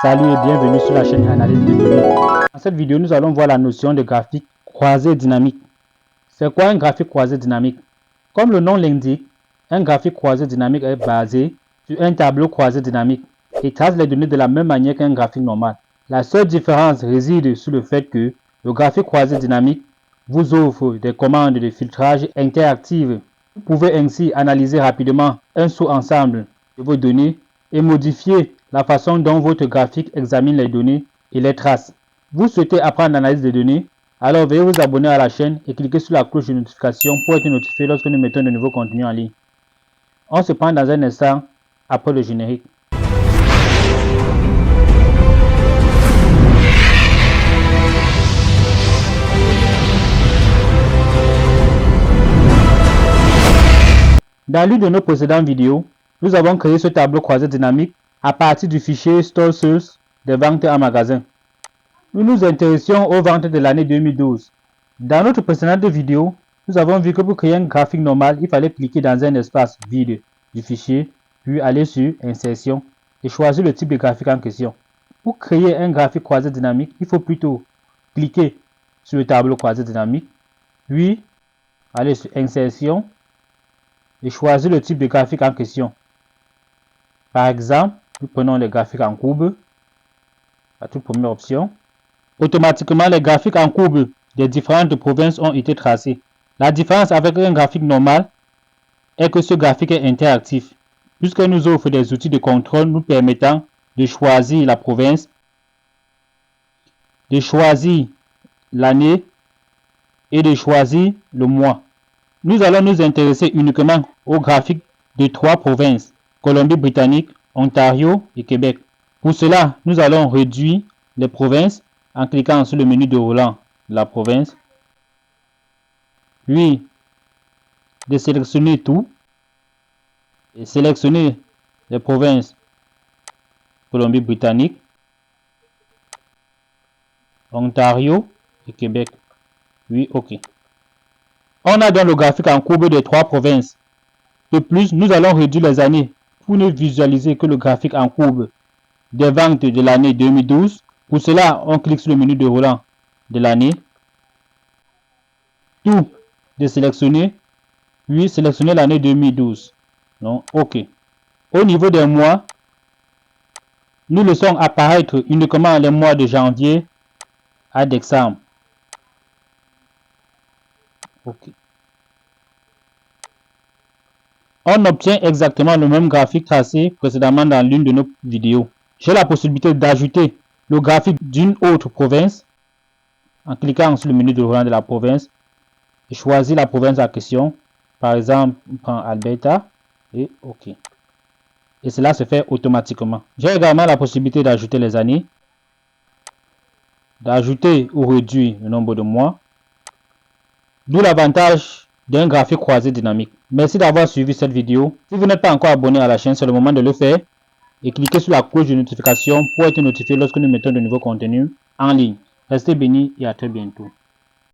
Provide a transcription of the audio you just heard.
Salut et bienvenue sur la chaîne Analyse de données. Dans cette vidéo, nous allons voir la notion de graphique croisé dynamique. C'est quoi un graphique croisé dynamique? Comme le nom l'indique, un graphique croisé dynamique est basé sur un tableau croisé dynamique et trace les données de la même manière qu'un graphique normal. La seule différence réside sur le fait que le graphique croisé dynamique vous offre des commandes de filtrage interactives. Vous pouvez ainsi analyser rapidement un sous-ensemble de vos données et modifier la façon dont votre graphique examine les données et les trace. Vous souhaitez apprendre l'analyse des données? Alors veuillez vous abonner à la chaîne et cliquer sur la cloche de notification pour être notifié lorsque nous mettons de nouveaux contenus en ligne. On se prend dans un instant après le générique. Dans l'une de nos précédentes vidéos, nous avons créé ce tableau croisé dynamique à partir du fichier Store Source des ventes en magasin. Nous nous intéressions aux ventes de l'année 2012. Dans notre précédente vidéo, nous avons vu que pour créer un graphique normal, il fallait cliquer dans un espace vide du fichier, puis aller sur Insertion et choisir le type de graphique en question. Pour créer un graphique croisé dynamique, il faut plutôt cliquer sur le tableau croisé dynamique, puis aller sur Insertion et choisir le type de graphique en question. Par exemple, nous prenons les graphiques en courbe, la toute première option. Automatiquement, les graphiques en courbe des différentes provinces ont été tracés. La différence avec un graphique normal est que ce graphique est interactif, puisque nous offre des outils de contrôle nous permettant de choisir la province, de choisir l'année et de choisir le mois. Nous allons nous intéresser uniquement au graphique de 3 provinces, Colombie-Britannique, Ontario et Québec. Pour cela, nous allons réduire les provinces en cliquant sur le menu déroulant de la province, puis de sélectionner tout et sélectionner les provinces Colombie-Britannique, Ontario et Québec. Oui, OK. On a donc le graphique en courbe des 3 provinces. De plus, nous allons réduire les années pour ne visualiser que le graphique en courbe des ventes de l'année 2012. Pour cela, on clique sur le menu déroulant de l'année, tout de sélectionner, puis sélectionner l'année 2012. Non, OK. Au niveau des mois, nous laissons apparaître uniquement les mois de janvier à décembre. OK. On obtient exactement le même graphique tracé précédemment dans l'une de nos vidéos. J'ai la possibilité d'ajouter le graphique d'une autre province en cliquant sur le menu déroulant de la province et choisir la province en question. Par exemple, on prend Alberta et OK. Et cela se fait automatiquement. J'ai également la possibilité d'ajouter les années, d'ajouter ou réduire le nombre de mois, d'où l'avantage d'un graphique croisé dynamique. Merci d'avoir suivi cette vidéo. Si vous n'êtes pas encore abonné à la chaîne, c'est le moment de le faire et cliquez sur la cloche de notification pour être notifié lorsque nous mettons de nouveaux contenus en ligne. Restez bénis et à très bientôt.